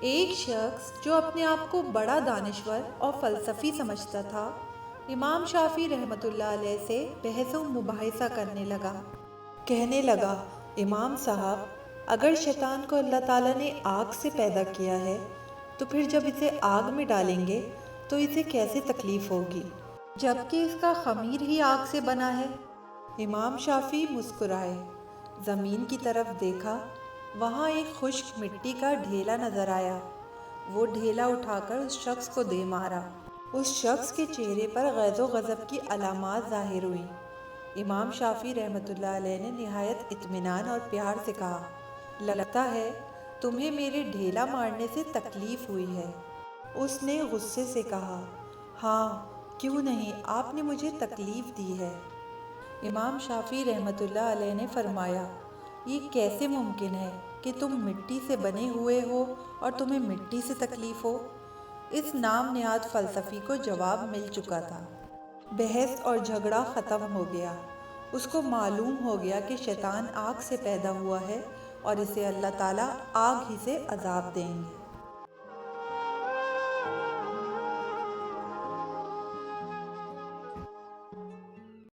ایک شخص جو اپنے آپ کو بڑا دانشور اور فلسفی سمجھتا تھا، امام شافعی رحمۃ اللہ علیہ سے بحث و مباحثہ کرنے لگا۔ کہنے لگا، امام صاحب، اگر شیطان کو اللہ تعالیٰ نے آگ سے پیدا کیا ہے تو پھر جب اسے آگ میں ڈالیں گے تو اسے کیسے تکلیف ہوگی، جبکہ اس کا خمیر ہی آگ سے بنا ہے؟ امام شافعی مسکرائے، زمین کی طرف دیکھا، وہاں ایک خشک مٹی کا ڈھیلا نظر آیا۔ وہ ڈھیلا اٹھا کر اس شخص کو دے مارا۔ اس شخص کے چہرے پر غیظ و غضب کی علامات ظاہر ہوئیں۔ امام شافعی رحمۃ اللہ علیہ نے نہایت اطمینان اور پیار سے کہا، لگتا ہے تمہیں میرے ڈھیلا مارنے سے تکلیف ہوئی ہے۔ اس نے غصے سے کہا، ہاں، کیوں نہیں، آپ نے مجھے تکلیف دی ہے۔ امام شافعی رحمۃ اللہ علیہ نے فرمایا، یہ کیسے ممکن ہے کہ تم مٹی سے بنے ہوئے ہو اور تمہیں مٹی سے تکلیف ہو؟ اس نام نہاد فلسفی کو جواب مل چکا تھا۔ بحث اور جھگڑا ختم ہو گیا۔ اس کو معلوم ہو گیا کہ شیطان آگ سے پیدا ہوا ہے اور اسے اللہ تعالیٰ آگ ہی سے عذاب دیں گے۔